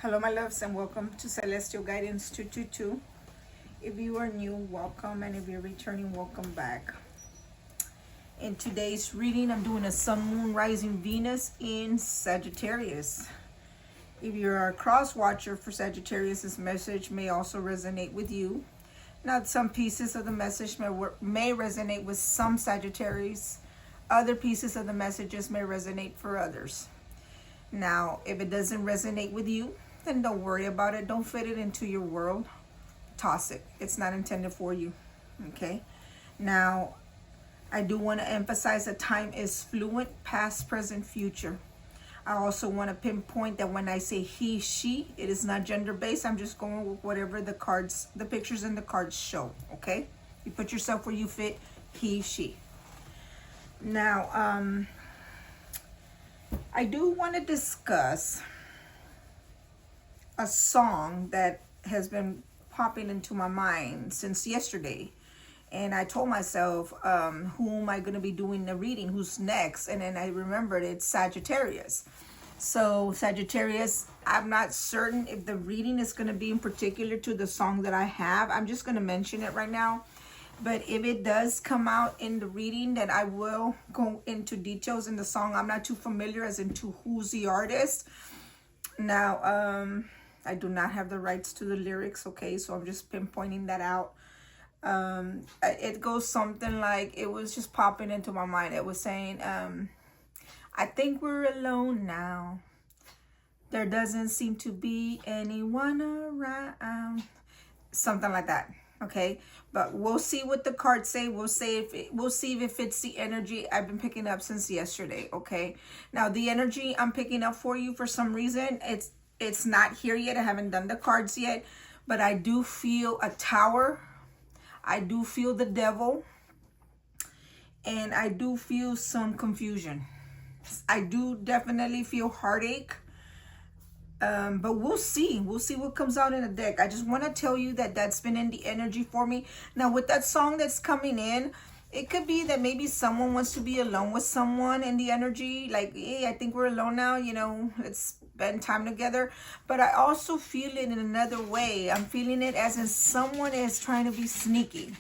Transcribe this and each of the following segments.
Hello, my loves, and welcome to Celestial Guidance 222. If you are new, welcome, and if you're returning, welcome back. In today's reading, I'm doing a Sun, Moon, Rising, Venus in Sagittarius. If you're a cross watcher for Sagittarius, this message may also resonate with you. Now, some pieces of the message may resonate with some Sagittarius. Other pieces of the messages may resonate for others. Now, if it doesn't resonate with you, then don't worry about it. Don't fit it into your world. Toss it. It's not intended for you. Okay? Now, I do want to emphasize that time is fluent, past, present, future. I also want to pinpoint that when I say he, she, it is not gender-based. I'm just going with whatever the cards, the pictures in the cards show. Okay? You put yourself where you fit, he, she. Now, I do want to discuss a song that has been popping into my mind since yesterday. And I told myself, who am I going to be doing the reading? Who's next? And then I remembered it's Sagittarius. So Sagittarius, I'm not certain if the reading is going to be in particular to the song that I have. I'm just going to mention it right now. But if it does come out in the reading, then I will go into details in the song. I'm not too familiar as into who's the artist. Now, I do not have the rights to the lyrics, okay? So I'm just pinpointing that out. It goes something like, it was just popping into my mind. It was saying, I think we're alone now. There doesn't seem to be anyone around. Something like that. Okay, but we'll see what the cards say. We'll see if it fits the energy I've been picking up since yesterday. Okay, now the energy I'm picking up for you, for some reason, it's not here yet. I haven't done the cards yet, but I do feel a tower. I do feel the devil, and I do feel some confusion. I do definitely feel heartache. But we'll see. We'll see what comes out in the deck. I just want to tell you that that's been in the energy for me. Now, with that song that's coming in, it could be that maybe someone wants to be alone with someone in the energy. Like, hey, I think we're alone now. You know, let's spend time together. But I also feel it in another way. I'm feeling it as in someone is trying to be sneaky.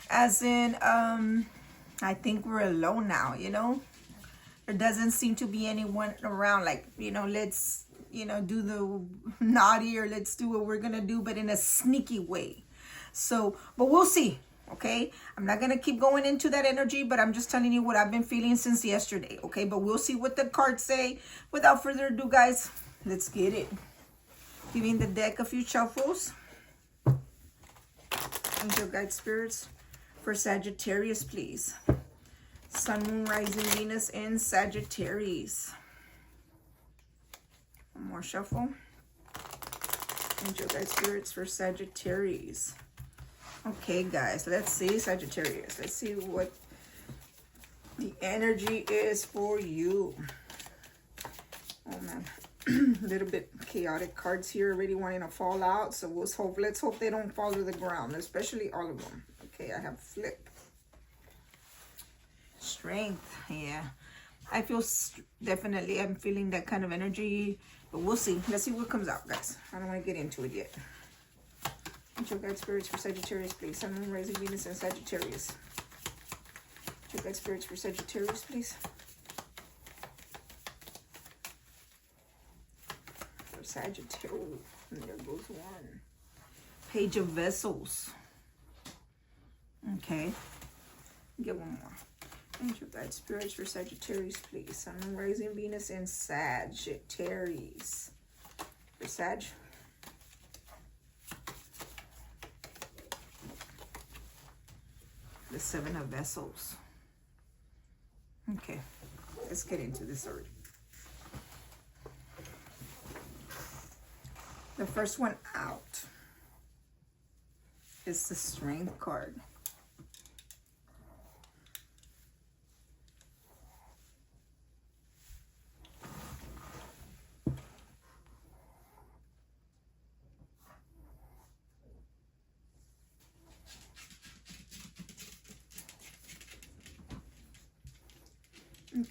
As in, I think we're alone now, you know. There doesn't seem to be anyone around. Like, you know, let's do the naughty, or let's do what we're gonna do, but in a sneaky way. So, but we'll see. Okay, I'm not gonna keep going into that energy, but I'm just telling you what I've been feeling since yesterday. Okay, but we'll see what the cards say. Without further ado, guys, let's get it. Giving the deck a few shuffles. Angel guide spirits for Sagittarius, please. Sun, Moon, Rising, Venus in Sagittarius. One more shuffle. Angel guide spirits for Sagittarius. Okay, guys, let's see Sagittarius. Let's see what the energy is for you. Oh man, a little bit chaotic cards here, already wanting to fall out. So let's hope they don't fall to the ground, especially all of them. Okay, I have flip. Strength, yeah. I feel definitely, I'm feeling that kind of energy. But we'll see. Let's see what comes out, guys. I don't want to get into it yet. Angel guide spirits for Sagittarius, please. Sun, Moon, Rising, Venus, and Sagittarius. Angel guide spirits for Sagittarius, please. For Sagittarius. And there goes one. Page of Vessels. Okay. Get one more. Angel guide spirits for Sagittarius, please. Sun, Moon, Rising, Venus, and Sagittarius. For Sag. The Seven of Vessels. Okay, let's get into this already. The first one out is the Strength card.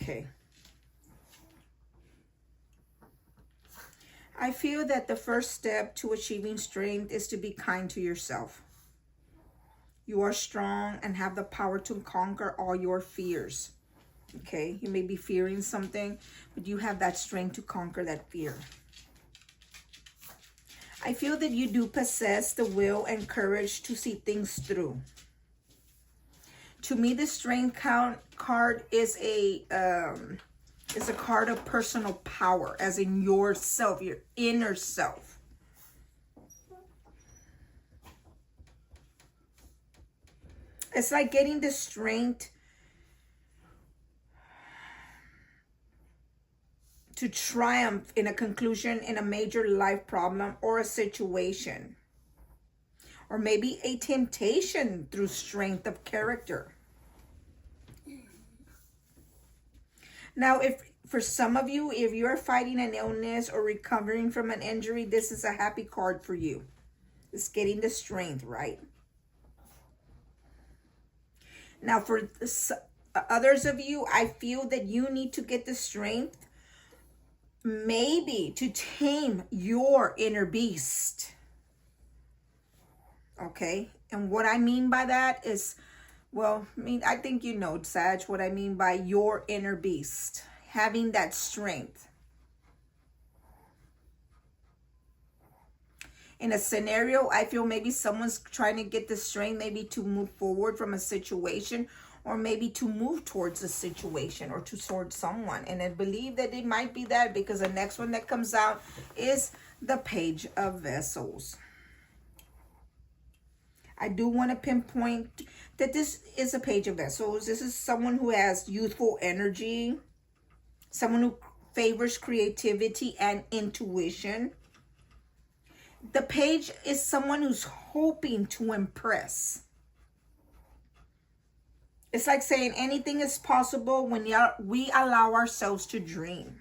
Okay. I feel that the first step to achieving strength is to be kind to yourself. You are strong and have the power to conquer all your fears. Okay, you may be fearing something, but you have that strength to conquer that fear. I feel that you do possess the will and courage to see things through. To me, the strength card is a card of personal power, as in yourself, your inner self. It's like getting the strength to triumph in a conclusion in a major life problem or a situation. Or maybe a temptation through strength of character. Now, if for some of you, if you're fighting an illness or recovering from an injury, this is a happy card for you. It's getting the strength, right? Now, for others of you, I feel that you need to get the strength maybe to tame your inner beast. Okay? And what I mean by that is, well, I think you know, Sag, what I mean by your inner beast. Having that strength. In a scenario, I feel maybe someone's trying to get the strength maybe to move forward from a situation, or maybe to move towards a situation or towards someone. And I believe that it might be that, because the next one that comes out is the Page of Vessels. I do want to pinpoint that this is a Page of Vessels. This is someone who has youthful energy, someone who favors creativity and intuition. The page is someone who's hoping to impress. It's like saying anything is possible when we allow ourselves to dream.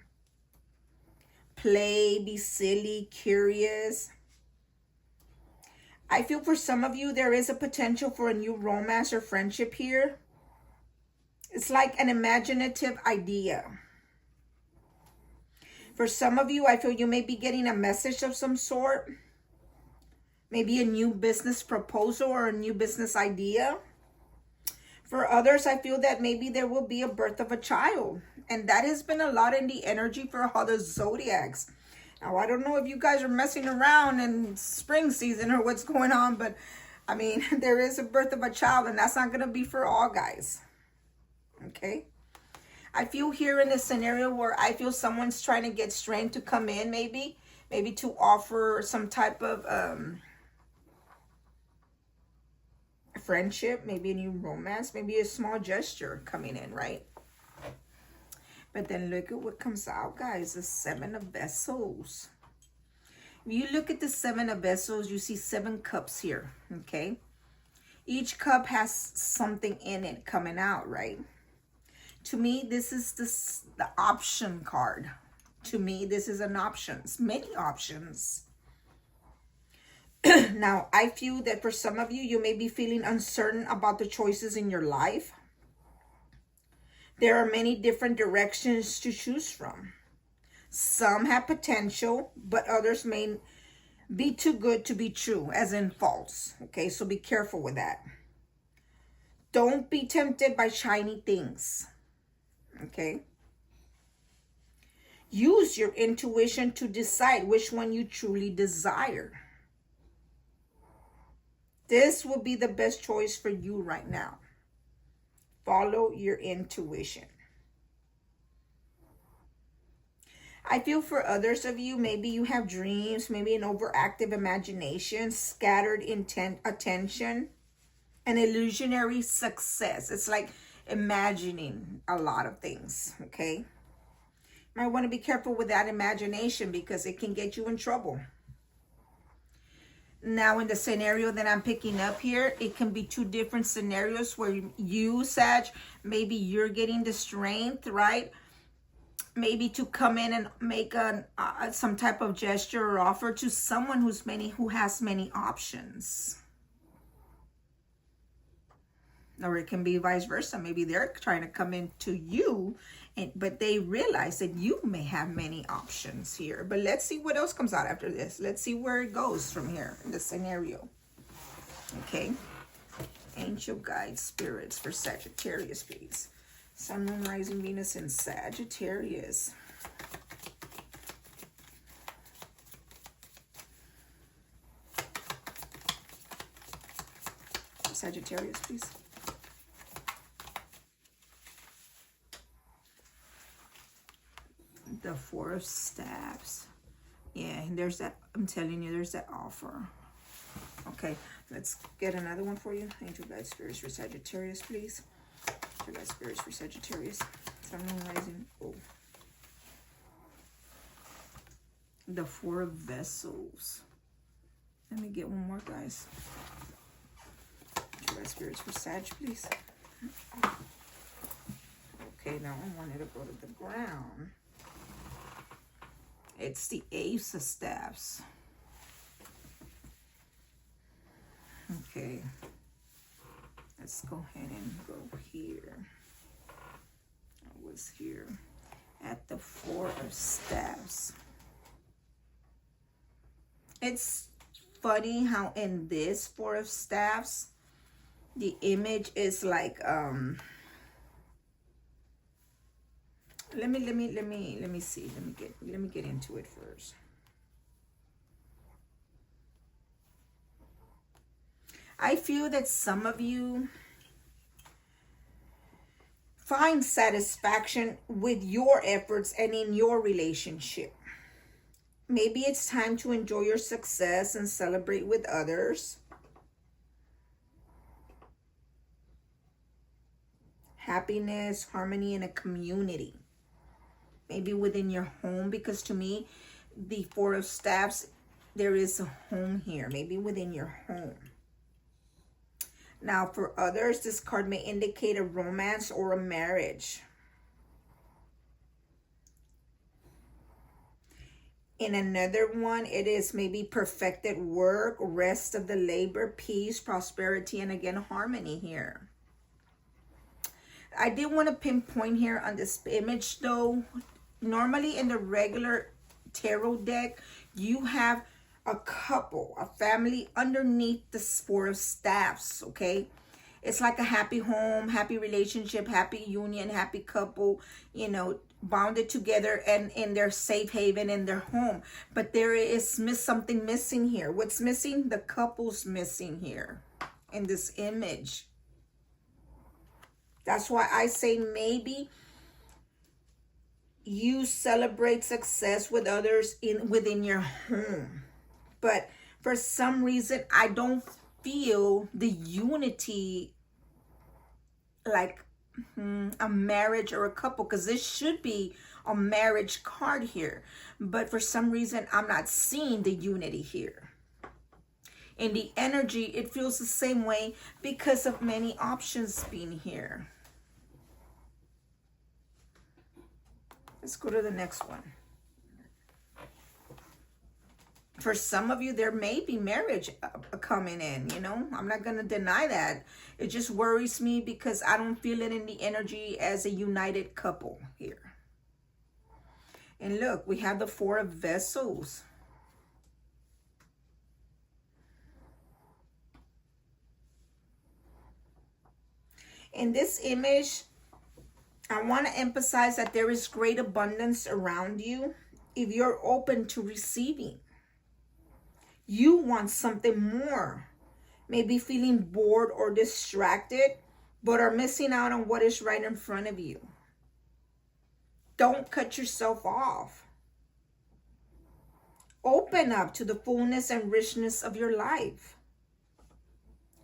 Play, be silly, curious. I feel for some of you, there is a potential for a new romance or friendship here. It's like an imaginative idea. For some of you, I feel you may be getting a message of some sort. Maybe a new business proposal or a new business idea. For others, I feel that maybe there will be a birth of a child. And that has been a lot in the energy for all the zodiacs. Now, I don't know if you guys are messing around in spring season or what's going on, but I mean, there is a birth of a child, and that's not going to be for all guys. Okay? I feel here in this scenario where I feel someone's trying to get strength to come in, maybe to offer some type of friendship, maybe a new romance, maybe a small gesture coming in, right? But then look at what comes out, guys. The Seven of Vessels. If you look at the Seven of Vessels, you see 7 cups here, okay? Each cup has something in it coming out, right? To me, this is the option card. To me, this is an options, many options. Now, I feel that for some of you, you may be feeling uncertain about the choices in your life. There are many different directions to choose from. Some have potential, but others may be too good to be true, as in false. Okay, so be careful with that. Don't be tempted by shiny things. Okay? Use your intuition to decide which one you truly desire. This will be the best choice for you right now. Follow your intuition. I feel for others of you, maybe you have dreams, maybe an overactive imagination, scattered attention, an illusionary success. It's like imagining a lot of things, okay? You might want to be careful with that imagination because it can get you in trouble. Now, in the scenario that I'm picking up here, it can be 2 different scenarios where you, Sag, maybe you're getting the strength, right? Maybe to come in and make some type of gesture or offer to someone who has many options. Or it can be vice versa. Maybe they're trying to come in to you But they realize that you may have many options here. But let's see what else comes out after this. Let's see where it goes from here in this scenario. Okay. Angel guide spirits for Sagittarius, please. Sun, Moon, Rising, Venus in Sagittarius. Sagittarius, please. The Four of Staves. Yeah, there's that. I'm telling you, there's that offer. Okay, let's get another one for you. Angel guide spirits for Sagittarius, please. Angel guide spirits for Sagittarius. Sun, Moon, Rising. Oh. The Four of Vessels. Let me get one more, guys. Angel guide spirits for Sag, please. Okay, now I wanted to go to the ground. It's the Ace of Staves. Okay. Let's go ahead and go here. I was here at the Four of Staves. It's funny how in this Four of Staves, the image is like let me see. Let me get into it first. I feel that some of you find satisfaction with your efforts and in your relationship. Maybe it's time to enjoy your success and celebrate with others. Happiness, harmony in a community. Maybe within your home, because to me, the Four of Staves, there is a home here. Maybe within your home. Now, for others, this card may indicate a romance or a marriage. In another one, it is maybe perfected work, rest of the labor, peace, prosperity, and again, harmony here. I did want to pinpoint here on this image, though. Normally in the regular tarot deck, you have a couple, a family underneath the Four of Staves, okay? It's like a happy home, happy relationship, happy union, happy couple, you know, bonded together and in their safe haven in their home. But there is something missing here. What's missing? The couple's missing here in this image. That's why I say maybe you celebrate success with others within your home. But for some reason, I don't feel the unity like a marriage or a couple, because this should be a marriage card here. But for some reason, I'm not seeing the unity here. In the energy, it feels the same way because of many options being here. Let's go to the next one. For some of you, there may be marriage coming in, you know. I'm not going to deny that. It just worries me because I don't feel it in the energy as a united couple here. And look, we have the Four of Vessels. In this image, I want to emphasize that there is great abundance around you if you're open to receiving. You want something more. Maybe feeling bored or distracted, but are missing out on what is right in front of you. Don't cut yourself off. Open up to the fullness and richness of your life.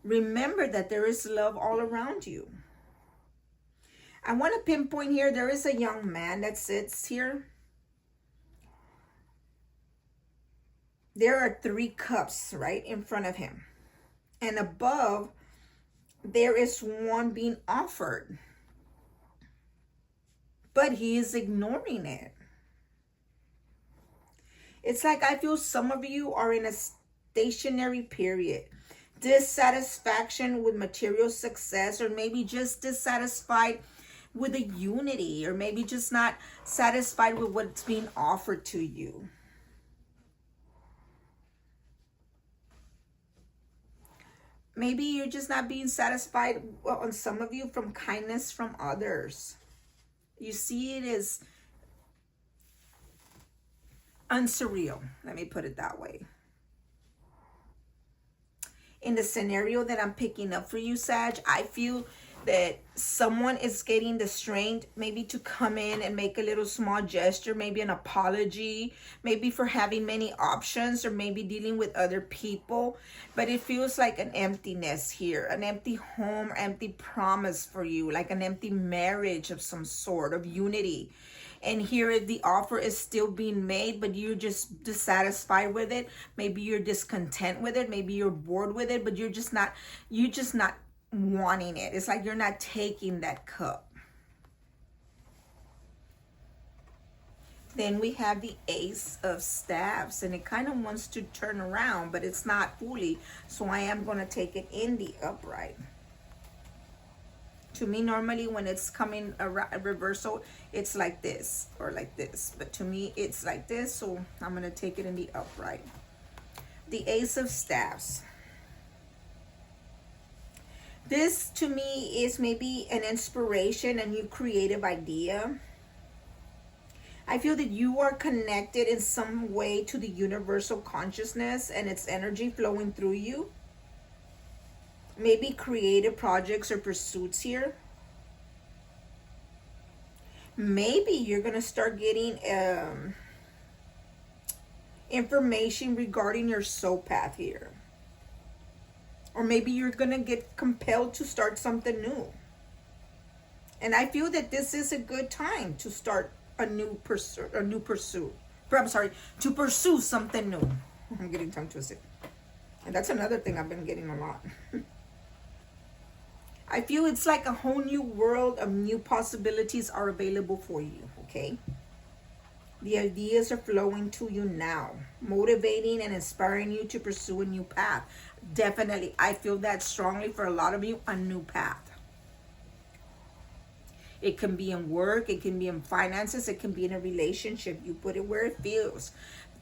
Remember that there is love all around you. I want to pinpoint here, there is a young man that sits here. There are 3 cups right in front of him. And above, there is one being offered. But he is ignoring it. It's like I feel some of you are in a stationary period. Dissatisfaction with material success, or maybe just dissatisfied with a unity, or maybe just not satisfied with what's being offered to you. Maybe you're just not being satisfied, well, on some of you, from kindness from others. You see it as unsurreal. Let me put it that way. In the scenario that I'm picking up for you, Sag, I feel that someone is getting the strength maybe to come in and make a little small gesture, maybe an apology, maybe for having many options, or maybe dealing with other people. But it feels like an emptiness here, an empty home, empty promise for you, like an empty marriage of some sort, of unity. And here the offer is still being made, but you're just dissatisfied with it. Maybe you're discontent with it. Maybe you're bored with it, but you're just not wanting it. It's like you're not taking that cup. Then we have the Ace of Staves, and it kind of wants to turn around, but it's not fully. So I am going to take it in the upright. To me, normally when it's coming a reversal, it's like this or like this. But to me, it's like this. So I'm going to take it in the upright. The Ace of Staves. This, to me, is maybe an inspiration, a new creative idea. I feel that you are connected in some way to the universal consciousness and its energy flowing through you. Maybe creative projects or pursuits here. Maybe you're going to start getting information regarding your soul path here. Or maybe you're going to get compelled to start something new. And I feel that this is a good time to start a new pursuit. To pursue something new. I'm getting tongue twisted. And that's another thing I've been getting a lot. I feel it's like a whole new world of new possibilities are available for you, okay? The ideas are flowing to you now, motivating and inspiring you to pursue a new path. Definitely, I feel that strongly for a lot of you, a new path. It can be in work, it can be in finances, it can be in a relationship. You put it where it feels.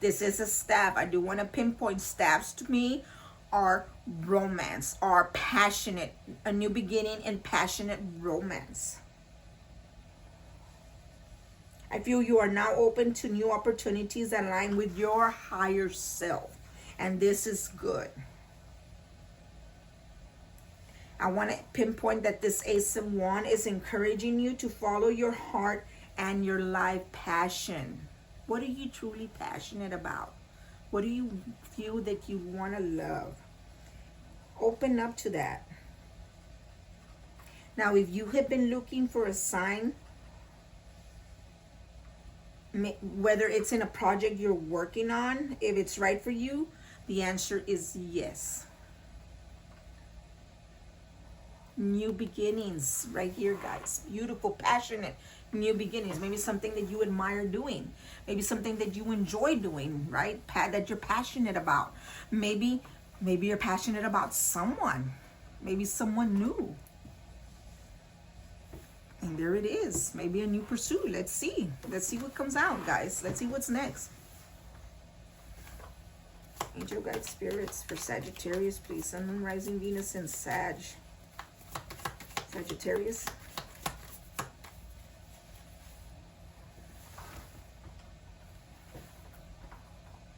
This is a staff. I do want to pinpoint staffs to me are romance, are passionate, a new beginning and passionate romance. I feel you are now open to new opportunities that align with your higher self. And this is good. I want to pinpoint that this Ace of Wands is encouraging you to follow your heart and your life passion. What are you truly passionate about? What do you feel that you want to love? Open up to that. Now, if you have been looking for a sign, whether it's in a project you're working on, if it's right for you, the answer is yes. New beginnings right here, guys. Beautiful, passionate new beginnings. Maybe something that you admire doing. Maybe something that you enjoy doing, right? That you're passionate about. Maybe you're passionate about someone. Maybe someone new. And there it is. Maybe a new pursuit. Let's see. Let's see what comes out, guys. Let's see what's next. Angel guide spirits for Sagittarius, please. Sun, Moon, Rising, Venus, and Sag. Sagittarius.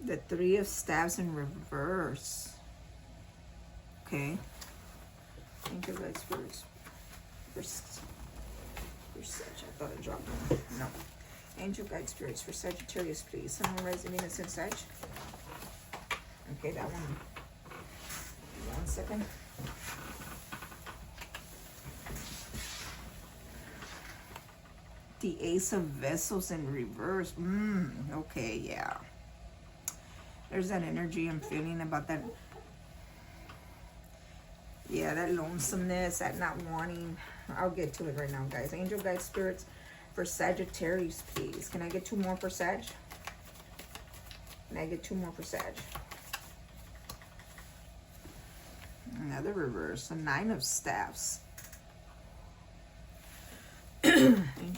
The Three of Staves in reverse. Okay. Angel guide spirits for Sag. I thought I dropped one. No. Angel guide spirits for Sagittarius, please. Sun, Moon, Rising, Venus, and Sag. Okay, that one. 1 second. The Ace of Vessels in reverse. Okay, yeah. There's that energy I'm feeling about that. Yeah, that lonesomeness, that not wanting. I'll get to it right now, guys. Angel guide spirits for Sagittarius, please. Can I get 2 more for Sag? Can I get 2 more for Sag? Another reverse. A 9 of Staves.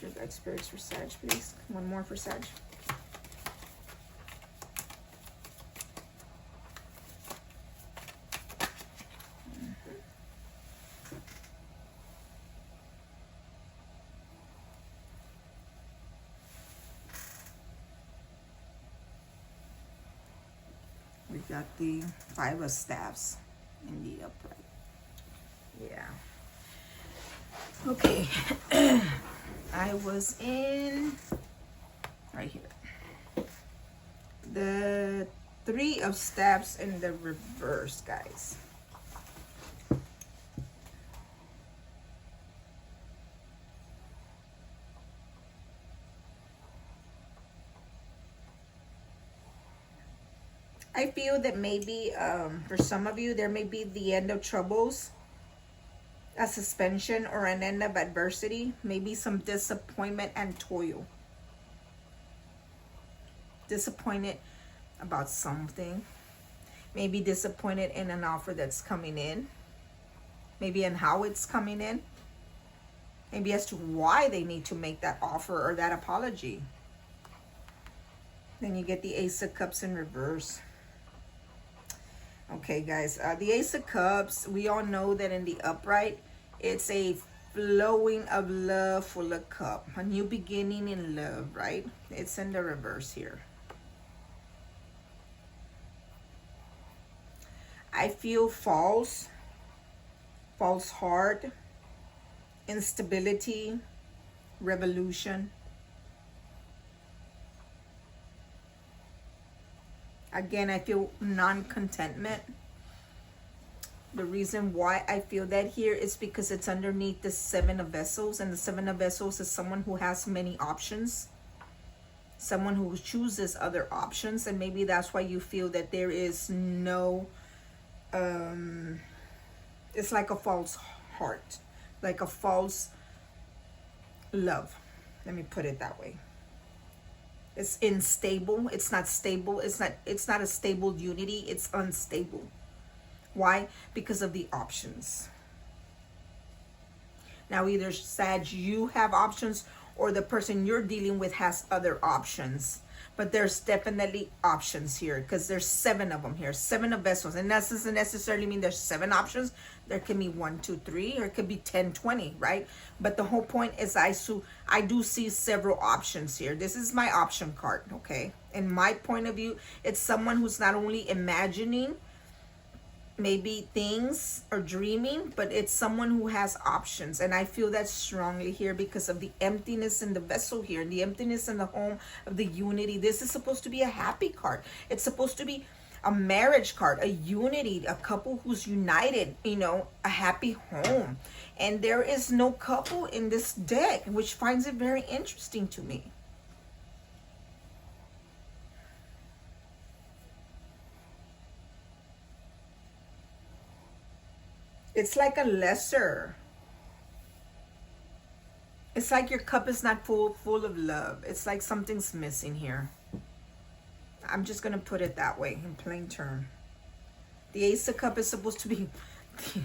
Your guide spirits for Sag, please. One more for Sag. We got the Five of Staffs in the upright. Yeah. Okay. I was in right here. The Three of Staffs in the reverse, guys. I feel that maybe for some of you, there may be the end of troubles, a suspension, or an end of adversity, maybe some disappointment and toil. Disappointed about something, maybe disappointed in an offer that's coming in, maybe in how it's coming in, maybe as to why they need to make that offer or that apology. Then you get the Ace of Cups in reverse. Okay, guys, the Ace of Cups, we all know that in the upright, it's a flowing of love, full of cup. A new beginning in love, right? It's in the reverse here. I feel false heart, instability, revolution. Again, I feel non-contentment. The reason why I feel that here is because it's underneath the Seven of Vessels. And the Seven of Vessels is someone who has many options. Someone who chooses other options. And maybe that's why you feel that there is no... it's like a false heart. Like a false love. Let me put it that way. It's unstable. It's not stable. It's not a stable unity. It's unstable. Why? Because of the options. Now, either Sag, you have options, or the person you're dealing with has other options. But there's definitely options here, because there's 7 of them here. 7 of Vessels. And that doesn't necessarily mean there's 7 options. There can be 1, 2, 3, or it could be 10, 20, right? But the whole point is I do see several options here. This is my option card, okay? In my point of view, it's someone who's not only imagining maybe things or dreaming, but it's someone who has options. And I feel that strongly here because of the emptiness in the vessel here, and the emptiness in the home of the unity. This is supposed to be a happy card. It's supposed to be a marriage card, a unity, a couple who's united, you know, a happy home. And there is no couple in this deck, which finds it very interesting to me. It's like a lesser. It's like your cup is not full of love. It's like something's missing here. I'm just going to put it that way in plain term. The Ace of Cups is supposed to be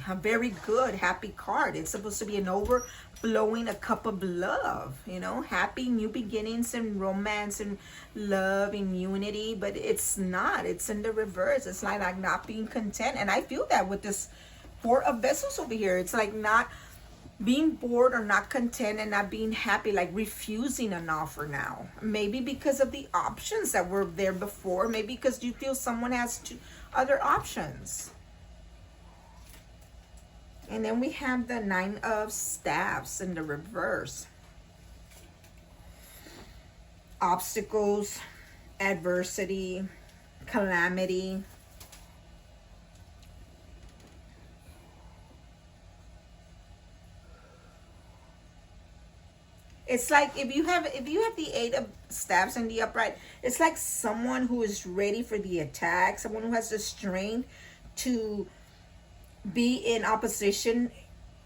a very good, happy card. It's supposed to be an overflowing, a cup of love, you know, happy new beginnings and romance and love and unity. But it's not. It's in the reverse. It's like not being content. And I feel that with this Four of Vessels over here. It's like not being bored or not content and not being happy, like refusing an offer now. Maybe because of the options that were there before. Maybe because you feel someone has other options. And then we have the Nine of Staffs in the reverse. Obstacles, adversity, calamity. It's like if you have the Eight of Staffs in the upright, it's like someone who is ready for the attack, someone who has the strength to be in opposition,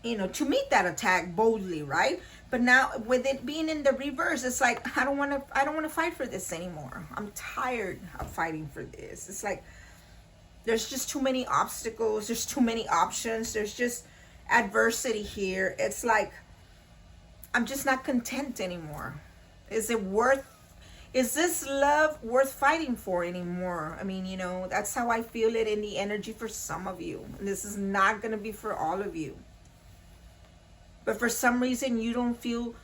you know, to meet that attack boldly, right? But now with it being in the reverse, it's like I don't want to fight for this anymore. I'm tired of fighting for this. It's like there's just too many obstacles, there's too many options, there's just adversity here. It's like I'm just not content anymore. Is this love worth fighting for anymore? I mean, that's how I feel it in the energy for some of you. And this is not going to be for all of you. But for some reason, you don't feel,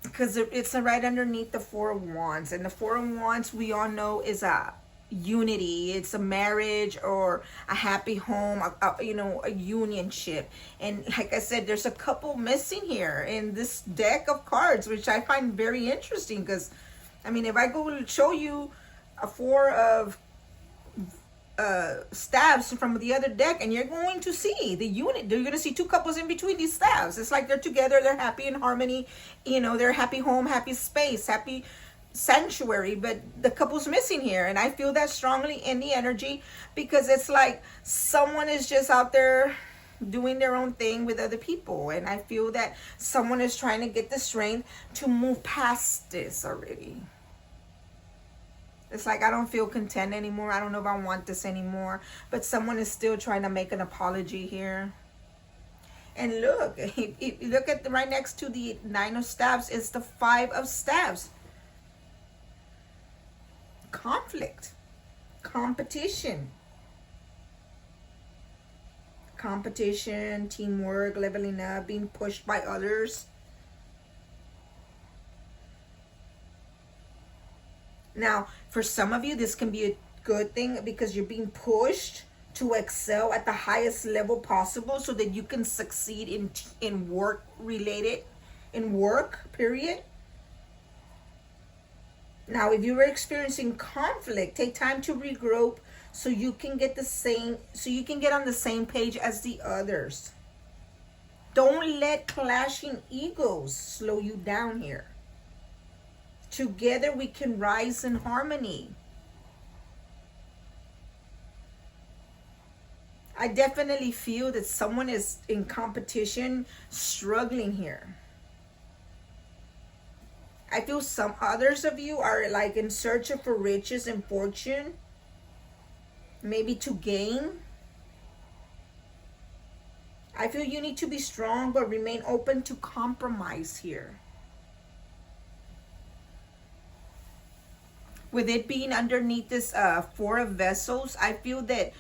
because it's right underneath the Four of Wands. And the Four of Wands, we all know, is a unity. It's a marriage or a happy home, a unionship. And like I said, there's a couple missing here in this deck of cards, which I find very interesting. Because, I mean, if I go to show you a Four of staves from the other deck, and you're going to see the unit, you're going to see two couples in between these staves. It's like they're together, they're happy in harmony, they're happy home, happy space, happy sanctuary. But the couple's missing here, and I feel that strongly in the energy, because it's like someone is just out there doing their own thing with other people, and I feel that someone is trying to get the strength to move past this already. It's like, I don't feel content anymore. I don't know if I want this anymore. But someone is still trying to make an apology here. And look, if you look at right next to the Nine of Staves, it's the Five of Staves. Conflict. Competition. Competition, teamwork, leveling up, being pushed by others. Now, for some of you, this can be a good thing, because you're being pushed to excel at the highest level possible so that you can succeed in work, period. Now, if you were experiencing conflict, take time to regroup so you can get on the same page as the others. Don't let clashing egos slow you down here. Together we can rise in harmony. I definitely feel that someone is in competition, struggling here. I feel some others of you are like in search of for riches and fortune, maybe to gain. I feel you need to be strong, but remain open to compromise here. With it being underneath this Four of Vessels, I feel that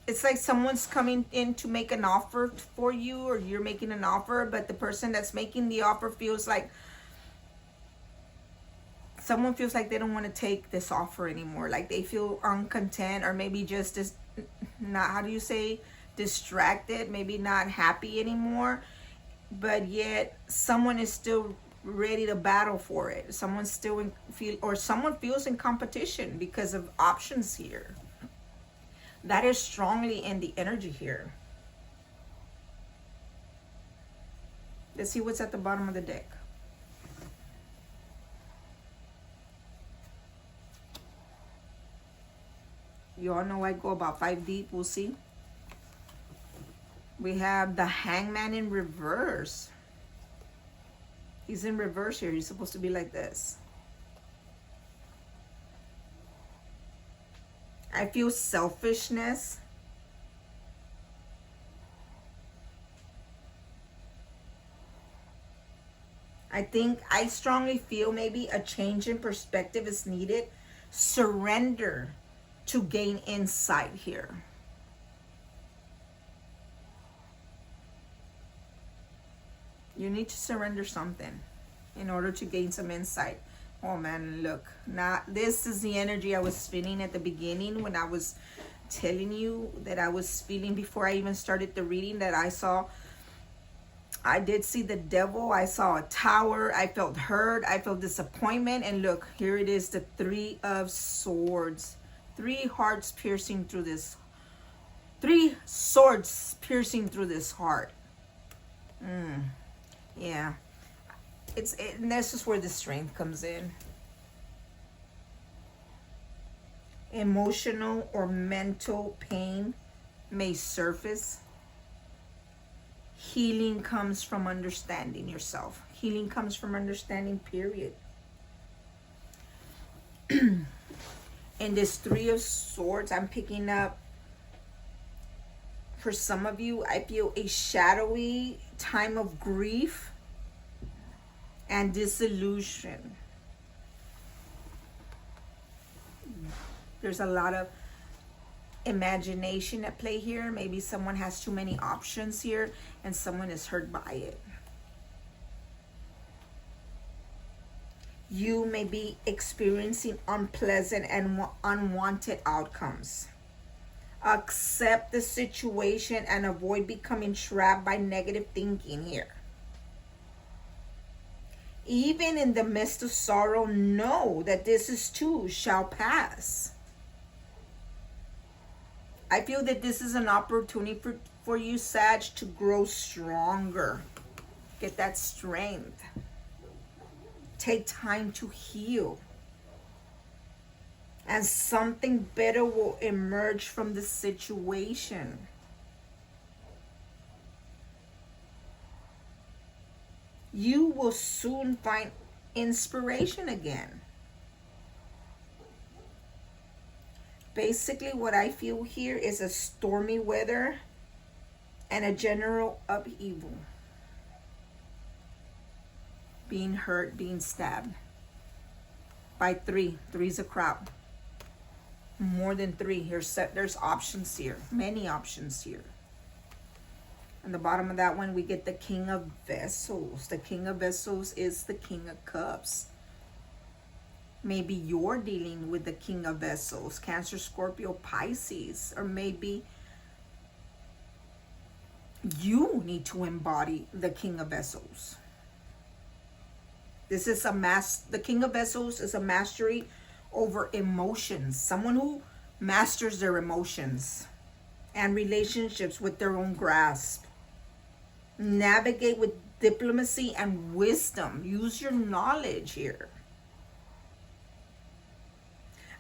it's like someone's coming in to make an offer for you, or you're making an offer, but the person that's making the offer feels like, someone feels like they don't want to take this offer anymore. Like they feel uncontent, or maybe just not, how do you say, distracted, maybe not happy anymore. But yet someone is still ready to battle for it. Someone still someone feels in competition because of options here. That is strongly in the energy here. Let's see what's at the bottom of the deck. You all know I go about 5 deep. We'll see. We have the Hangman in reverse. He's in reverse here. He's supposed to be like this. I feel selfishness. I strongly feel maybe a change in perspective is needed. Surrender to gain insight here. You need to surrender something in order to gain some insight. Oh man, look. Now, this is the energy I was feeling at the beginning when I was telling you that I was feeling before I even started the reading, that I did see the devil. I saw a tower. I felt hurt. I felt disappointment. And look, here it is, the Three of Swords. 3 hearts piercing through this. 3 swords piercing through this heart. Yeah. And this is where the strength comes in. Emotional or mental pain may surface. Healing comes from understanding yourself. Healing comes from understanding, period. In this 3 of Swords, I'm picking up For some of you, I feel a shadowy time of grief and disillusion. There's a lot of imagination at play here. Maybe someone has too many options here and someone is hurt by it. You may be experiencing unpleasant and unwanted outcomes. Accept the situation and avoid becoming trapped by negative thinking here. Even in the midst of sorrow, know that this too shall pass. I feel that this is an opportunity for you, Sag, to grow stronger. Get that strength. Take time to heal. And something better will emerge from the situation. You will soon find inspiration again. Basically, what I feel here is a stormy weather and a general upheaval. Being hurt, being stabbed. By 3. 3 is a crowd. More than 3. There's options here. Many options here. On the bottom of that one, we get the King of Vessels. The King of Vessels is the King of Cups. Maybe you're dealing with the King of Vessels. Cancer, Scorpio, Pisces. Or maybe you need to embody the King of Vessels. This is the King of Vessels is a mastery over emotions. Someone who masters their emotions and relationships with their own grasp. Navigate with diplomacy and wisdom. Use your knowledge here.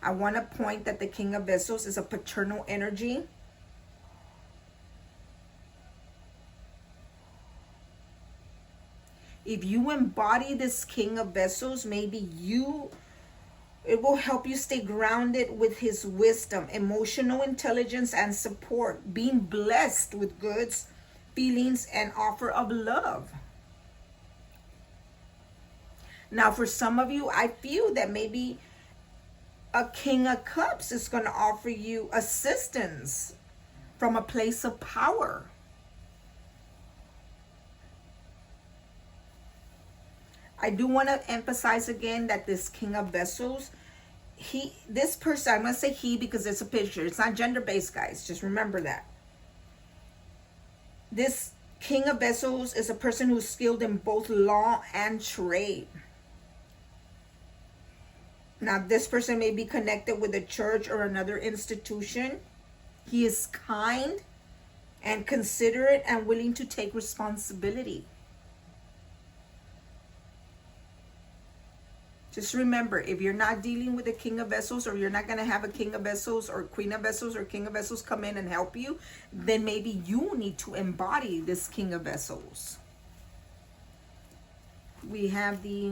I want to point that the King of Vessels is a paternal energy. If you embody this King of Vessels, maybe it will help you stay grounded with his wisdom, emotional intelligence, and support. Being blessed with goods, feelings, and offer of love. Now, for some of you, I feel that maybe a King of Cups is going to offer you assistance from a place of power. I do want to emphasize again that this King of Vessels, this person, I'm going to say he because it's a picture. It's not gender-based, guys. Just remember that. This King of Vessels is a person who's skilled in both law and trade. Now, this person may be connected with a church or another institution. He is kind and considerate and willing to take responsibility. Just remember, if you're not dealing with a King of Vessels, or you're not going to have a King of Vessels or Queen of Vessels or King of Vessels come in and help you, then maybe you need to embody this King of Vessels. We have the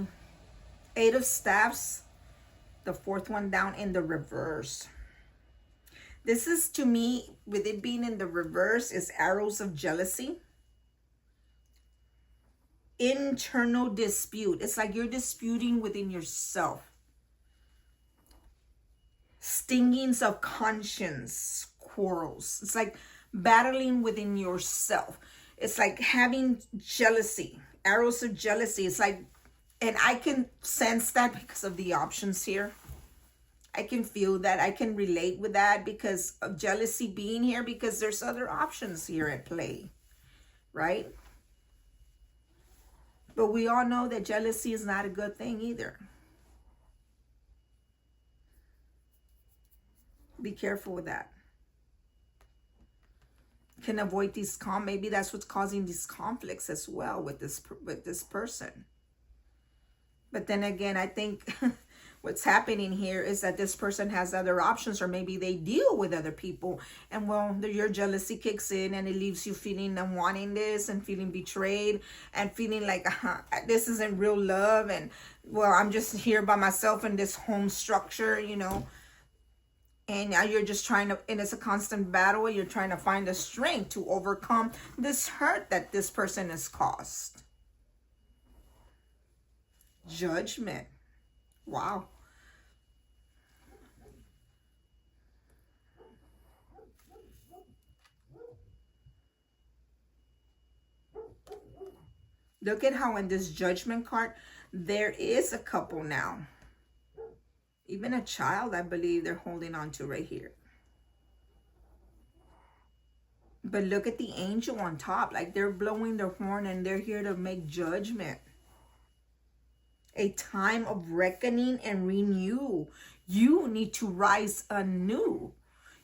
8 of Staffs, the 4th one down in the reverse. This is, to me, with it being in the reverse, is arrows of jealousy. Internal dispute. It's like you're disputing within yourself. Stingings of conscience, quarrels. It's like battling within yourself. It's like having jealousy, arrows of jealousy. It's like, and I can sense that because of the options here. I can feel that. I can relate with that because of jealousy being here, because there's other options here at play, right? But we all know that jealousy is not a good thing either. Be careful with that. Can avoid these maybe that's what's causing these conflicts as well with this person. But then again, I think what's happening here is that this person has other options, or maybe they deal with other people, and well, your jealousy kicks in and it leaves you feeling and wanting this and feeling betrayed and feeling like this isn't real love, and well, I'm just here by myself in this home structure, you know. And now you're just trying to, and it's a constant battle. You're trying to find the strength to overcome this hurt that this person has caused. Judgment. Wow. Look at how in this Judgment card, there is a couple now. Even a child, I believe they're holding on to right here. But look at the angel on top. Like they're blowing their horn and they're here to make judgment. A time of reckoning and renew. You need to rise anew.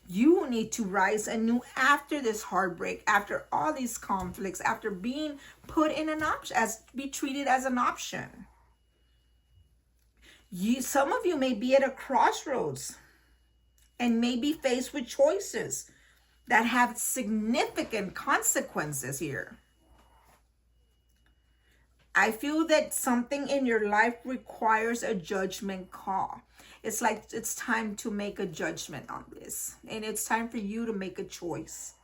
You need to rise anew after this heartbreak, after all these conflicts, after being put in an option, be treated as an option. Some of you may be at a crossroads and may be faced with choices that have significant consequences here. I feel that something in your life requires a judgment call. It's like it's time to make a judgment on this. And it's time for you to make a choice.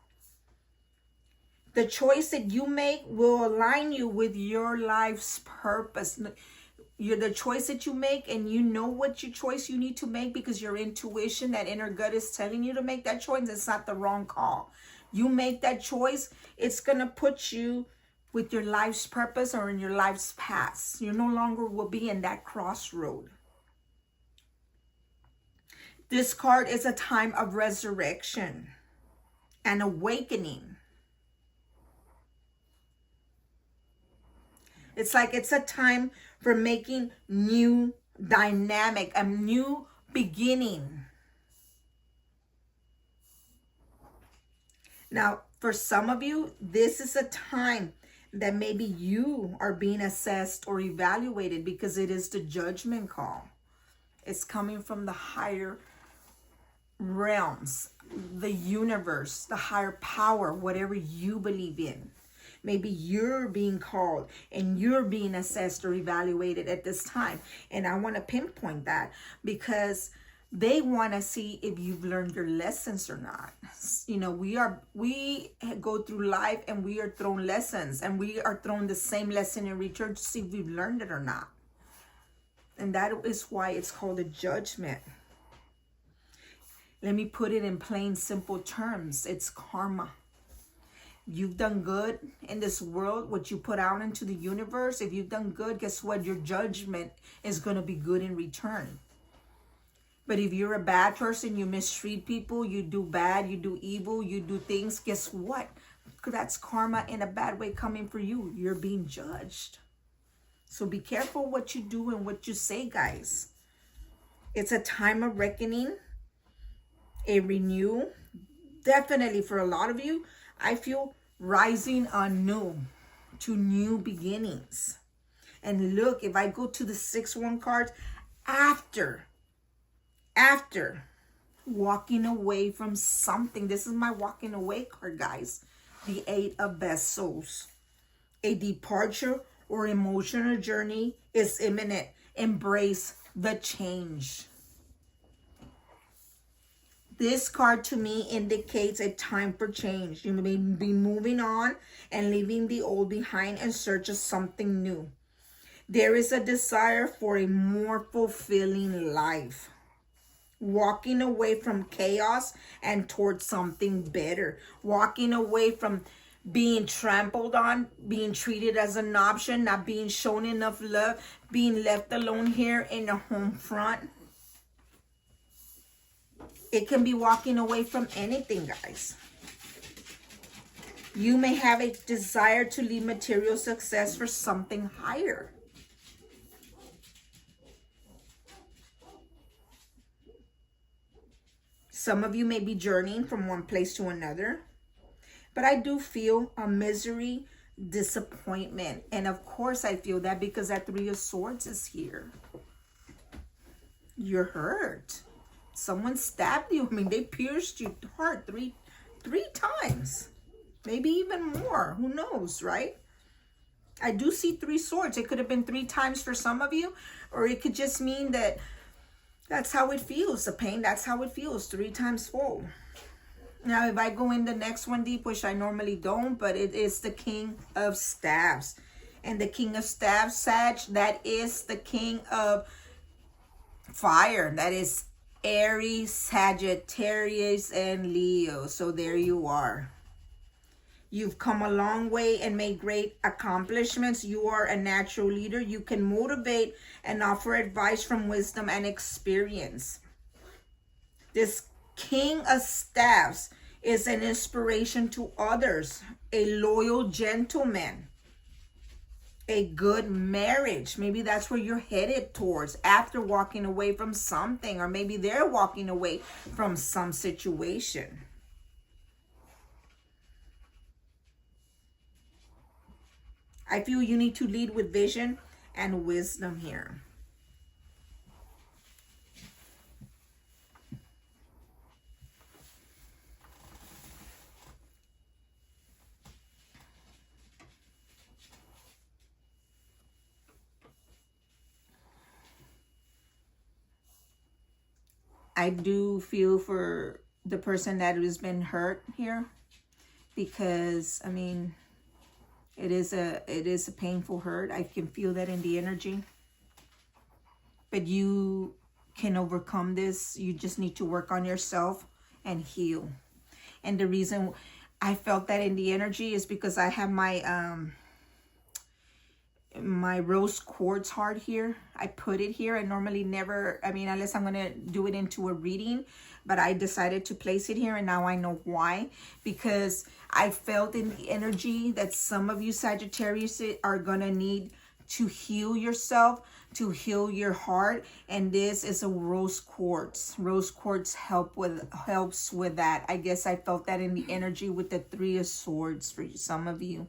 The choice that you make will align you with your life's purpose. The choice that you make, and you know what choice you need to make because your intuition, that inner gut is telling you to make that choice. It's not the wrong call. You make that choice, it's going to put you with your life's purpose or in your life's path. You no longer will be in that crossroad. This card is a time of resurrection and awakening. It's like it's a time for making new dynamic, a new beginning. Now, for some of you, this is a time that maybe you are being assessed or evaluated because it is the judgment call. It's coming from the higher realms, the universe, the higher power, whatever you believe in. Maybe you're being called and you're being assessed or evaluated at this time. And I want to pinpoint that because they want to see if you've learned your lessons or not. You know, we go through life and we are thrown lessons, and we are thrown the same lesson in return to see if we've learned it or not. And that is why it's called a judgment. Let me put it in plain, simple terms. It's karma. You've done good in this world, what you put out into the universe. If you've done good, guess what? Your judgment is going to be good in return. But if you're a bad person, you mistreat people, you do bad, you do evil, you do things, guess what? That's karma in a bad way coming for you. You're being judged. So be careful what you do and what you say, guys. It's a time of reckoning, a renew. Definitely for a lot of you, I feel rising anew to new beginnings. And look, if I go to the 6-1 cards, after walking away from something, this is my walking away card, guys. The 8 of Vessels. A departure or emotional journey is imminent. Embrace the change. This card to me indicates a time for change. You may be moving on and leaving the old behind in search of something new. There is a desire for a more fulfilling life. Walking away from chaos and towards something better. Walking away from being trampled on, being treated as an option, not being shown enough love, being left alone here in the home front. It can be walking away from anything, guys. You may have a desire to leave material success for something higher. Some of you may be journeying from one place to another. But I do feel a misery, disappointment. And of course I feel that because that 3 of Swords is here. You're hurt. Someone stabbed you. I mean, they pierced your heart three times. Maybe even more. Who knows, right? I do see 3 swords. It could have been 3 times for some of you. Or it could just mean that That's how it feels. The pain, that's how it feels. 3 times full. Now, if I go in the next one deep, which I normally don't, but it is the King of Staves. And the King of Staves, Sag, that is the King of Fire. That is Aries, Sagittarius, and Leo. So there you are. You've come a long way and made great accomplishments. You are a natural leader. You can motivate and offer advice from wisdom and experience. This King of Staves is an inspiration to others, a loyal gentleman, a good marriage. Maybe that's where you're headed towards after walking away from something, or maybe they're walking away from some situation. I feel you need to lead with vision and wisdom here. I do feel for the person that has been hurt here, because I mean, it is a painful hurt. I can feel that in the energy. But you can overcome this. You just need to work on yourself and heal. And the reason I felt that in the energy is because I have my my rose quartz heart here. I put it here. I normally never, I mean, unless I'm going to do it into a reading, but I decided to place it here, and now I know why. Because I felt in the energy that some of you Sagittarius are going to need to heal yourself, to heal your heart, and this is a rose quartz. Rose quartz helps with that. I guess I felt that in the energy with the 3 of Swords for some of you.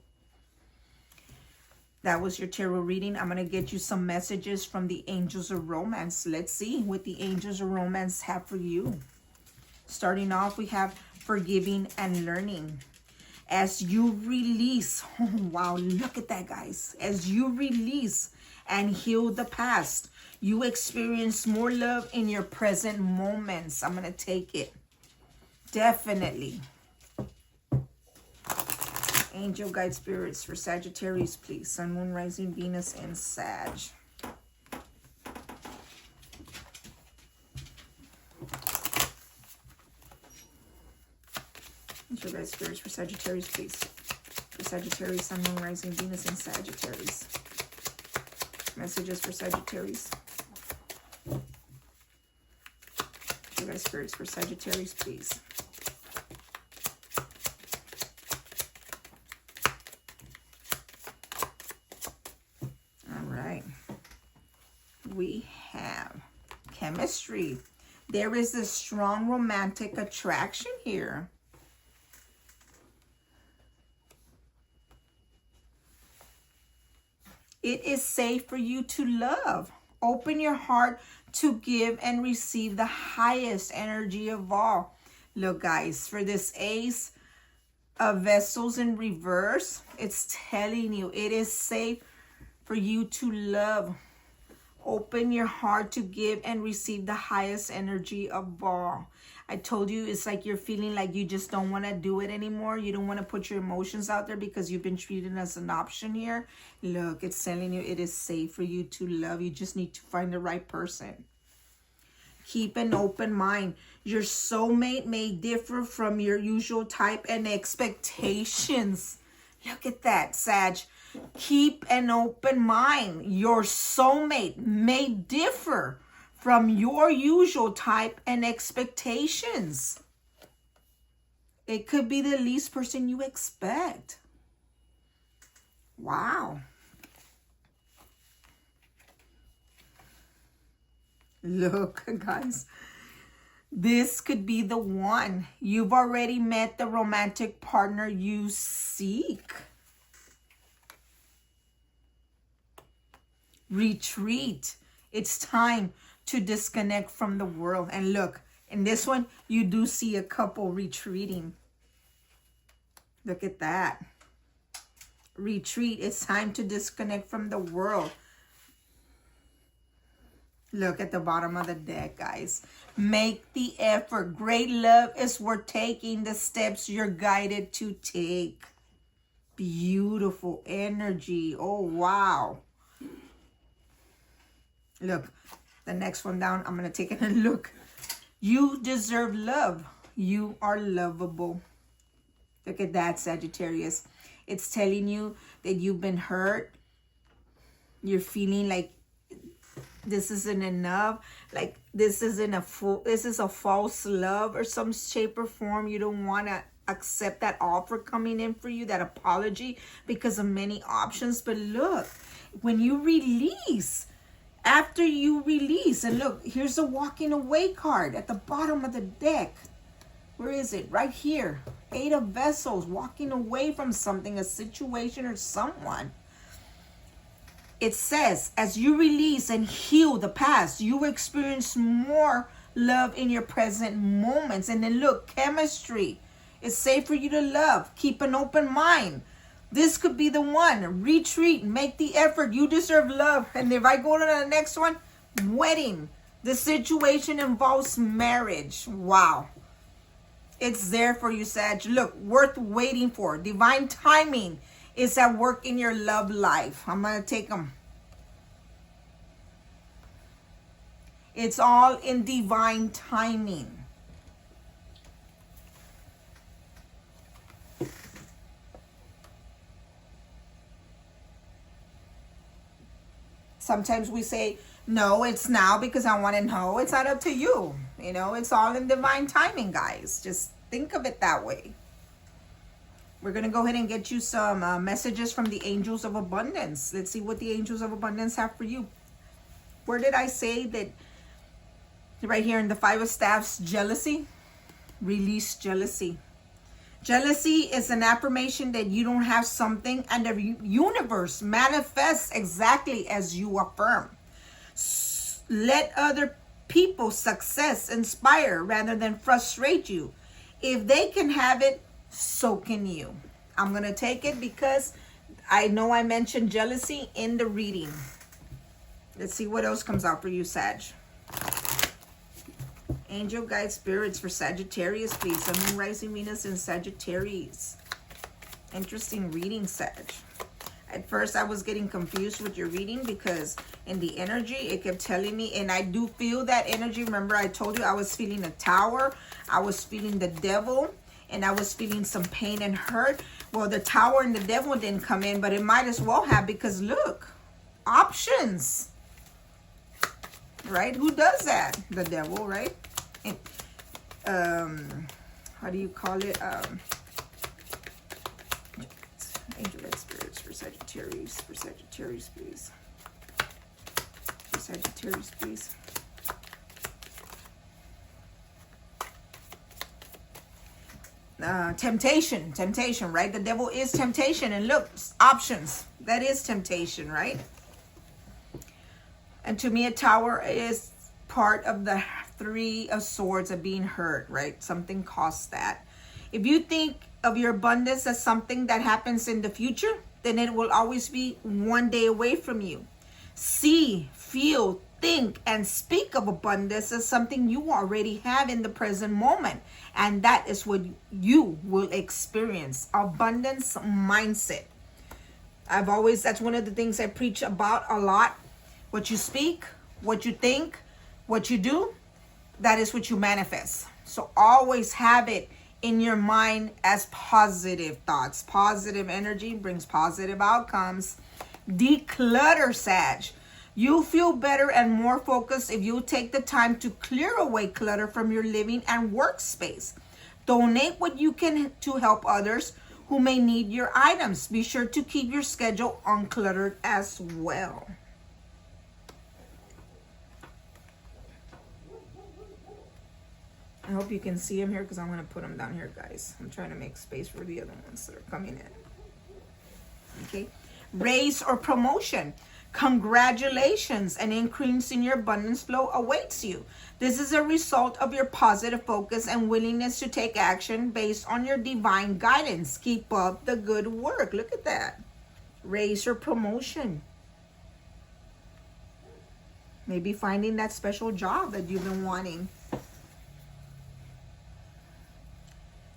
That was your tarot reading. I'm going to get you some messages from the Angels of Romance. Let's see what the Angels of Romance have for you. Starting off, we have forgiving and learning. As you release, oh, wow, look at that, guys. As you release and heal the past, you experience more love in your present moments. I'm going to take it. Definitely. Angel guide spirits for Sagittarius, please. Sun, Moon, Rising, Venus, and Sag. Angel guide spirits for Sagittarius, please. For Sagittarius, Sun, Moon, Rising, Venus, and Sagittarius. Messages for Sagittarius. Angel guide spirits for Sagittarius, please. We have chemistry. There is a strong romantic attraction here. It is safe for you to love. Open your heart to give and receive the highest energy of all. Look, guys, for this Ace of Vessels in reverse, it's telling you it is safe for you to love. Open your heart to give and receive the highest energy of all. I told you, it's like you're feeling like you just don't want to do it anymore. You don't want to put your emotions out there because you've been treated as an option here. Look, it's telling you it is safe for you to love. You just need to find the right person. Keep an open mind. Your soulmate may differ from your usual type and expectations. Look at that, Sag. Keep an open mind. Your soulmate may differ from your usual type and expectations. It could be the least person you expect. Wow. Look, guys. This could be the one. You've already met the romantic partner you seek. Retreat. It's time to disconnect from the world. And look, in this one, you do see a couple retreating. Look at that. Retreat. It's time to disconnect from the world. Look at the bottom of the deck, guys. Make the effort. Great love is worth taking the steps you're guided to take. Beautiful energy. Oh, wow. Look, the next one down, I'm going to take a look. You deserve love. You are lovable. Look at that, Sagittarius. It's telling you that you've been hurt. You're feeling like this isn't enough. Like this is a false love or some shape or form. You don't want to accept that offer coming in for you, that apology, because of many options. But look, when you release, after you release, and look, here's the walking away card at the bottom of the deck. Where is it? Right here. 8 of Vessels, walking away from something, a situation or someone. It says, as you release and heal the past, you will experience more love in your present moments. And then look, chemistry. It's safe for you to love. Keep an open mind. This could be the one. Retreat. Make the effort. You deserve love. And if I go to the next one, wedding. The situation involves marriage. Wow. It's there for you, Sag. Look, worth waiting for. Divine timing is at work in your love life. I'm going to take them. It's all in divine timing. Sometimes we say, no, it's now because I want to know. It's not up to you. You know, it's all in divine timing, guys. Just think of it that way. We're going to go ahead and get you some messages from the Angels of Abundance. Let's see what the Angels of Abundance have for you. Where did I say that? Right here in the 5 of Staffs, jealousy. Release jealousy. Jealousy is an affirmation that you don't have something, and the universe manifests exactly as you affirm. Let other people's success inspire rather than frustrate you. If they can have it, so can you. I'm going to take it because I know I mentioned jealousy in the reading. Let's see what else comes out for you, Sag. Angel guide spirits for Sagittarius, please. Sun, Moon, Rising, Venus in Sagittarius. Interesting reading, Sag. At first, I was getting confused with your reading because in the energy, it kept telling me, and I do feel that energy. Remember, I told you I was feeling a tower. I was feeling the devil, and I was feeling some pain and hurt. Well, the tower and the devil didn't come in, but it might as well have because look, options. Right? Who does that? The devil, right? How do you call it? Angel guide spirits for Sagittarius, please. For Sagittarius, please. Temptation, right? The devil is temptation. And look, options. That is temptation, right? And to me, a tower is part of the 3 of Swords of being hurt, right? Something costs that. If you think of your abundance as something that happens in the future, then it will always be one day away from you. See, feel, think, and speak of abundance as something you already have in the present moment. And that is what you will experience. Abundance mindset. That's one of the things I preach about a lot. What you speak, what you think, what you do, that is what you manifest. So always have it in your mind as positive thoughts. Positive energy brings positive outcomes. Declutter, Sag. You'll feel better and more focused if you take the time to clear away clutter from your living and workspace. Donate what you can to help others who may need your items. Be sure to keep your schedule uncluttered as well. I hope you can see them here because I'm going to put them down here, guys. I'm trying to make space for the other ones that are coming in. Okay. Raise or promotion. Congratulations. An increase in your abundance flow awaits you. This is a result of your positive focus and willingness to take action based on your divine guidance. Keep up the good work. Look at that. Raise or promotion. Maybe finding that special job that you've been wanting.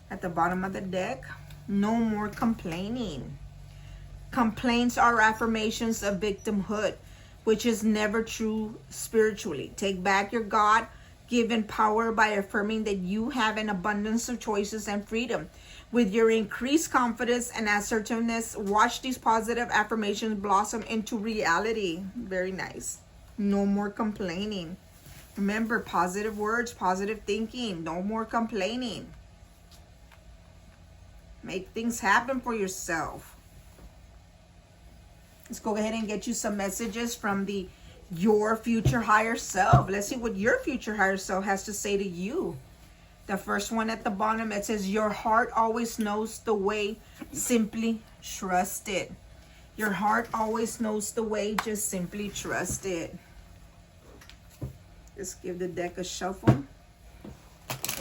At the bottom of the deck, no more complaining. Complaints are affirmations of victimhood, which is never true spiritually. Take back your God-given power by affirming that you have an abundance of choices and freedom. With your increased confidence and assertiveness, watch these positive affirmations blossom into reality. Very nice. No more complaining. Remember, positive words, positive thinking. No more complaining. Make things happen for yourself. Let's go ahead and get you some messages from your future higher self. Let's see what your future higher self has to say to you. The first one at the bottom, it says, your heart always knows the way. Simply trust it. Your heart always knows the way. Just simply trust it. Let's give the deck a shuffle.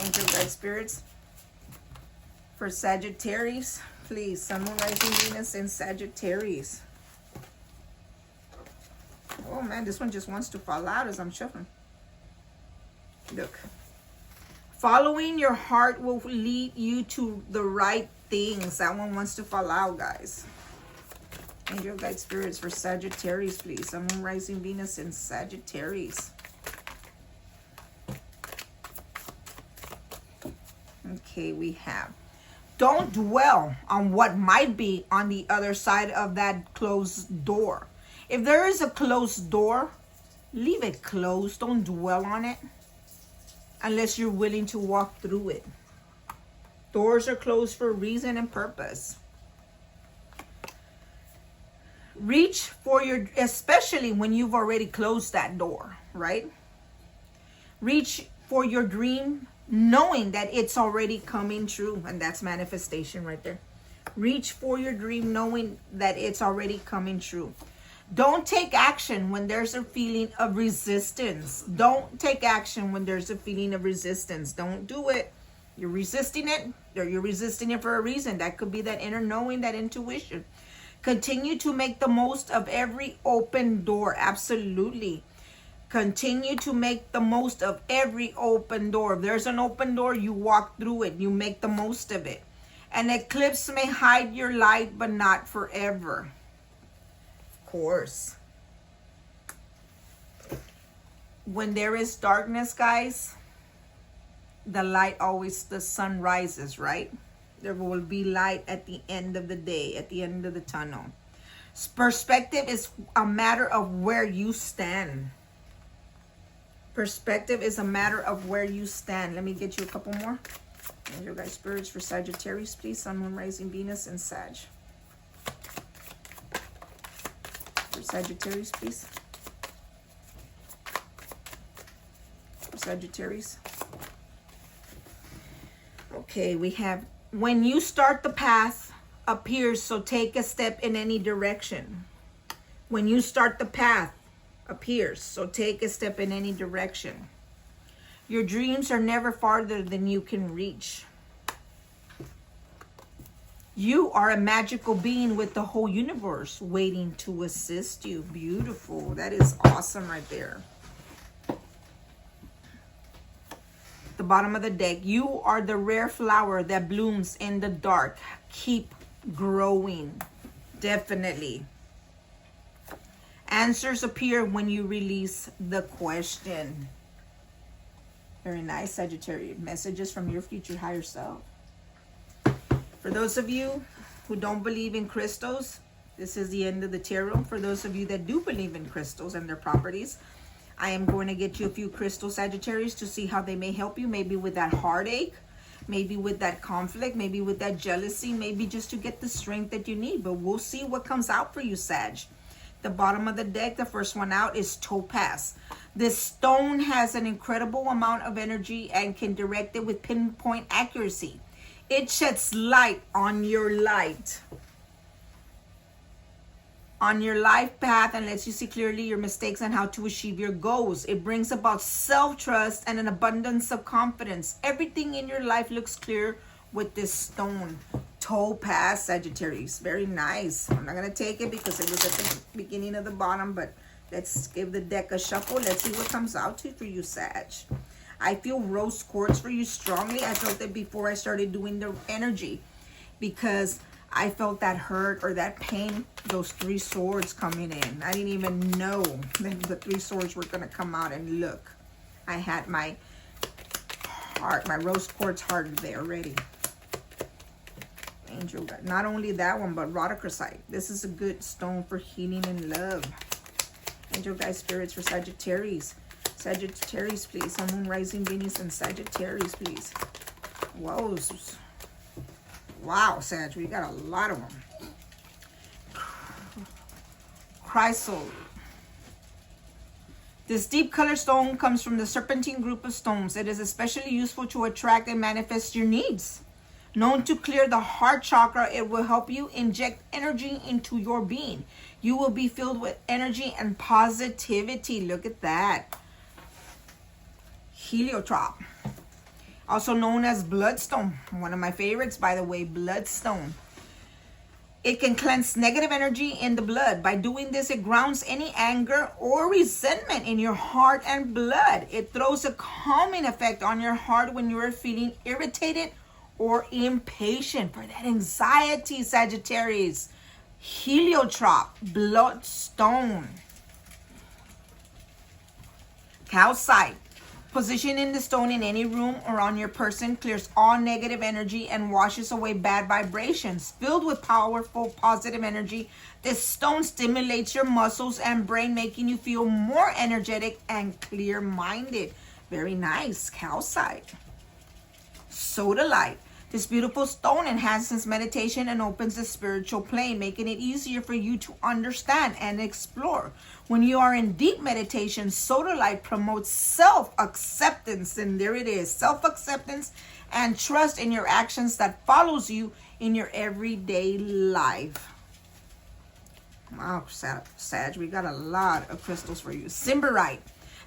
Angel guide spirits. For Sagittarius, please, Sun, Moon, Rising, Venus, and Sagittarius. Oh man, this one just wants to fall out as I'm shuffling. Look. Following your heart will lead you to the right things. That one wants to fall out, guys. Angel guide spirits for Sagittarius, please. Sun, Moon, Rising, Venus, and Sagittarius. Okay, we have. Don't dwell on what might be on the other side of that closed door. If there is a closed door, leave it closed. Don't dwell on it unless you're willing to walk through it. Doors are closed for a reason and purpose. Reach for your, especially when you've already closed that door, right? Reach for your dream, knowing that it's already coming true. And that's manifestation right there. Reach for your dream, knowing that it's already coming true. Don't take action when there's a feeling of resistance. Don't take action when there's a feeling of resistance. Don't do it. You're resisting it, or you're resisting it for a reason. That could be that inner knowing, that intuition. Continue to make the most of every open door. Absolutely. Continue to make the most of every open door. If there's an open door, you walk through it. You make the most of it. An eclipse may hide your light, but not forever. Of course. When there is darkness, guys, the sun rises, right? There will be light at the end of the day, at the end of the tunnel. Perspective is a matter of where you stand. Perspective is a matter of where you stand. Let me get you a couple more. Angel guide spirits for Sagittarius, please. Sun, Moon, Rising, Venus, and Sag. For Sagittarius, please. For Sagittarius. Okay, we have, when you start, the path appears, so take a step in any direction. When you start, the path appears, so take a step in any direction. Your dreams are never farther than you can reach. You are a magical being with the whole universe waiting to assist you. Beautiful. That is awesome right there. The bottom of the deck. You are the rare flower that blooms in the dark. Keep growing. Definitely. Answers appear when you release the question. Very nice, Sagittarius. Messages from your future higher self. For those of you who don't believe in crystals, this is the end of the tarot. For those of you that do believe in crystals and their properties, I am going to get you a few crystal Sagittarius to see how they may help you. Maybe with that heartache, maybe with that conflict, maybe with that jealousy, maybe just to get the strength that you need. But we'll see what comes out for you, Sag. The bottom of the deck, the first one out is Topaz. This stone has an incredible amount of energy and can direct it with pinpoint accuracy. It sheds light on your life path and lets you see clearly your mistakes and how to achieve your goals. It brings about self-trust and an abundance of confidence. Everything in your life looks clear with this stone. Topaz, Sagittarius. Very nice. I'm not going to take it because it was at the beginning of the bottom, but Let's give the deck a shuffle. Let's see what comes out for you, Sag. I feel rose quartz for you strongly. I felt it before I started doing the energy because I felt that hurt or that pain, those 3 swords coming in. I didn't even know that the 3 swords were going to come out, and look, I had my heart, my rose quartz heart there ready. Angel, not only that one, but rhodochrosite. This is a good stone for healing and love. Angel guide spirits for Sagittarius. Sagittarius, please. Sun, Moon, Rising, Venus, and Sagittarius, please. Whoa. Wow, Sag, we got a lot of them. Chrysolite. This deep color stone comes from the serpentine group of stones. It is especially useful to attract and manifest your needs. Known to clear the heart chakra, it will help you inject energy into your being. You will be filled with energy and positivity. Look at that. Heliotrope. Also known as bloodstone. One of my favorites, by the way, bloodstone. It can cleanse negative energy in the blood. By doing this, it grounds any anger or resentment in your heart and blood. It throws a calming effect on your heart when you are feeling irritated or impatient. For that anxiety, Sagittarius. Heliotrope, bloodstone. Calcite. Positioning the stone in any room or on your person clears all negative energy and washes away bad vibrations. Filled with powerful positive energy, this stone stimulates your muscles and brain, making you feel more energetic and clear-minded. Very nice. Calcite. Sodalite. This beautiful stone enhances meditation and opens the spiritual plane, making it easier for you to understand and explore. When you are in deep meditation, sodalite promotes self-acceptance. And there it is, self-acceptance and trust in your actions that follows you in your everyday life. Wow, Sag, we got a lot of crystals for you. Cimberite.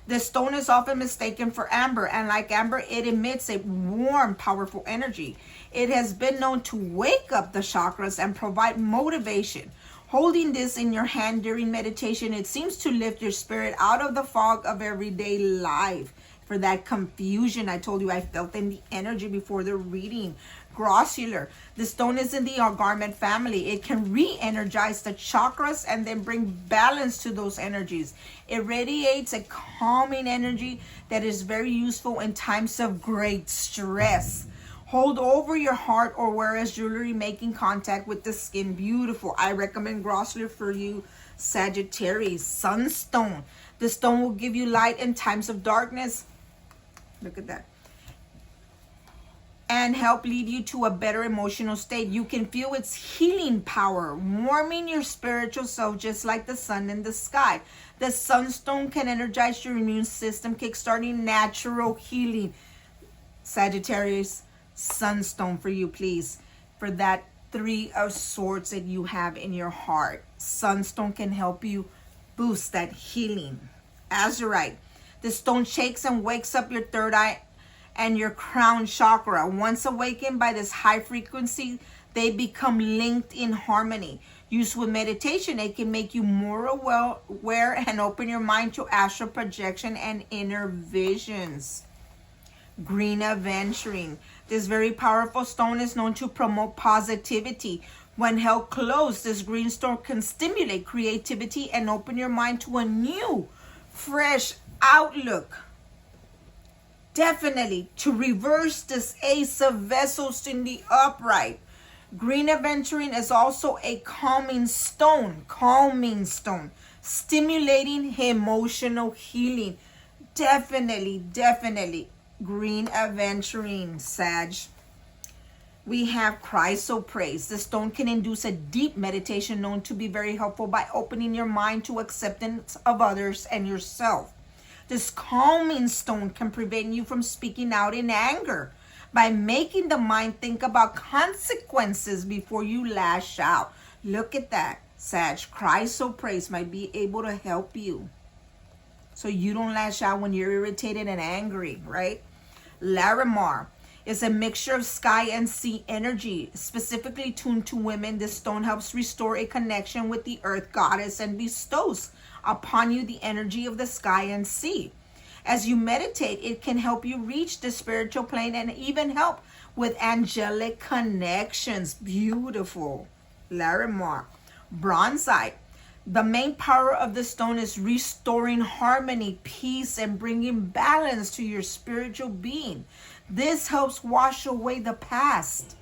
This stone is often mistaken for amber, and like amber, it emits a warm, powerful energy. It has been known to wake up the chakras and provide motivation. Holding this in your hand during meditation, it seems to lift your spirit out of the fog of everyday life. For that confusion, I told you I felt in the energy before the reading. Grossular. The stone is in the garment family. It can re-energize the chakras and then bring balance to those energies. It radiates a calming energy that is very useful in times of great stress. Hold over your heart or wear as jewelry, making contact with the skin. Beautiful. I recommend Grossular for you, Sagittarius. Sunstone. The stone will give you light in times of darkness. Look at that. And help lead you to a better emotional state. You can feel its healing power, warming your spiritual self just like the sun in the sky. The sunstone can energize your immune system, kickstarting natural healing. Sagittarius, sunstone for you, please. For that 3 of swords that you have in your heart. Sunstone can help you boost that healing. Azurite. The stone shakes and wakes up your third eye and your crown chakra. Once awakened by this high frequency, they become linked in harmony. Used with meditation, it can make you more aware and open your mind to astral projection and inner visions. Green aventurine. This very powerful stone is known to promote positivity. When held close, this green stone can stimulate creativity and open your mind to a new, fresh outlook. Definitely to reverse this Ace of Vessels in the upright. Green aventurine is also a calming stone, stimulating emotional healing. Definitely green aventurine, Sag. We have chrysoprase. The stone can induce a deep meditation known to be very helpful by opening your mind to acceptance of others and yourself. This calming stone can prevent you from speaking out in anger by making the mind think about consequences before you lash out. Look at that, Sag. Chrysoprase might be able to help you so you don't lash out when you're irritated and angry, right? Larimar is a mixture of sky and sea energy, specifically tuned to women. This stone helps restore a connection with the earth goddess and bestows upon you the energy of the sky and sea. As you meditate, it can help you reach the spiritual plane and even help with angelic connections. Beautiful. Larimar. Bronzite. The main power of the stone is restoring harmony, peace, and bringing balance to your spiritual being. This helps wash away the past.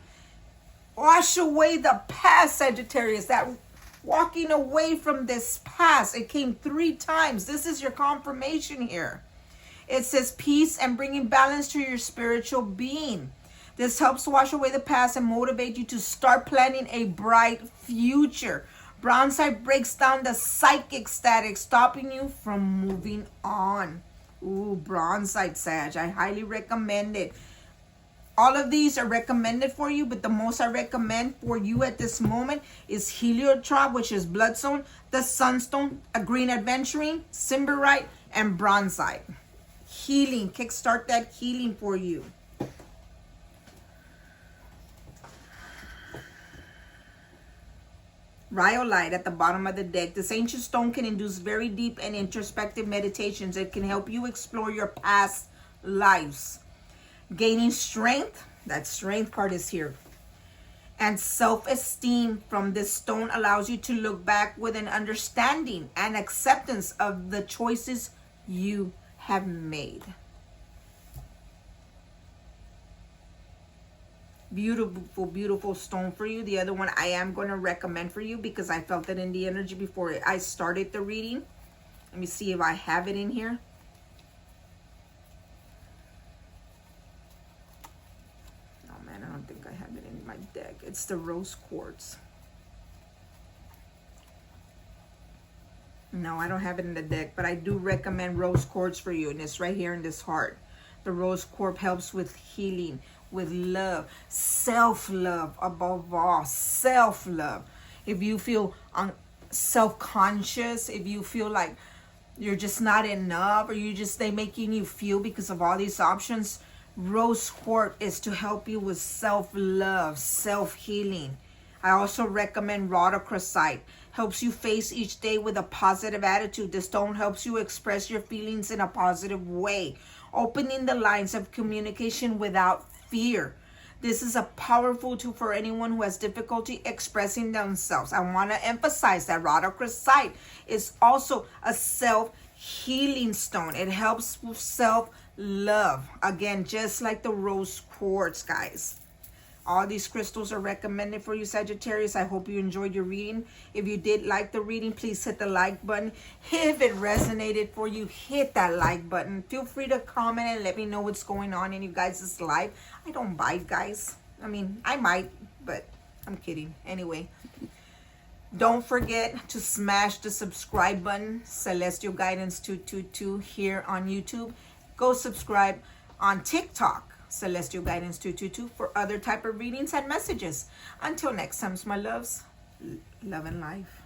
Wash away the past, Sagittarius. That walking away from this past. It came 3 times. This is your confirmation here. It says peace and bringing balance to your spiritual being. This helps wash away the past and motivate you to start planning a bright future. Bronzite breaks down the psychic static, stopping you from moving on. Ooh, bronzite, Sag. I highly recommend it. All of these are recommended for you, but the most I recommend for you at this moment is heliotrope, which is bloodstone, the sunstone, a green aventurine, cimberite, and bronzite. Healing. Kickstart that healing for you. Rhyolite at the bottom of the deck. This ancient stone can induce very deep and introspective meditations. It can help you explore your past lives. Gaining strength. That strength card is here. And self-esteem from this stone allows you to look back with an understanding and acceptance of the choices you have made. Beautiful, beautiful stone for you. The other one I am going to recommend for you because I felt it in the energy before I started the reading. Let me see if I have it in here. Oh man, I don't think I have it in my deck. It's the rose quartz. No, I don't have it in the deck, but I do recommend rose quartz for you, and it's right here in this heart. The rose quartz helps with healing, with love, self-love above all, self-love. If you feel self-conscious, if you feel like you're just not enough, or they making you feel because of all these options, rose quartz is to help you with self-love, self-healing. I also recommend rhodochrosite. Helps you face each day with a positive attitude. The stone helps you express your feelings in a positive way, opening the lines of communication without fear. This is a powerful tool for anyone who has difficulty expressing themselves. I want to emphasize that rhodochrosite is also a self-healing stone. It helps with self-love. Again, just like the rose quartz, guys. All these crystals are recommended for you, Sagittarius. I hope you enjoyed your reading. If you did like the reading, please hit the like button. If it resonated for you, hit that like button. Feel free to comment and let me know what's going on in you guys' life. I don't bite, guys. I mean, I might, but I'm kidding. Anyway, don't forget to smash the subscribe button, Celestial Guidance 222 here on YouTube. Go subscribe on TikTok, Celestial Guidance 222, for other type of readings and messages. Until next time, my loves, love and life.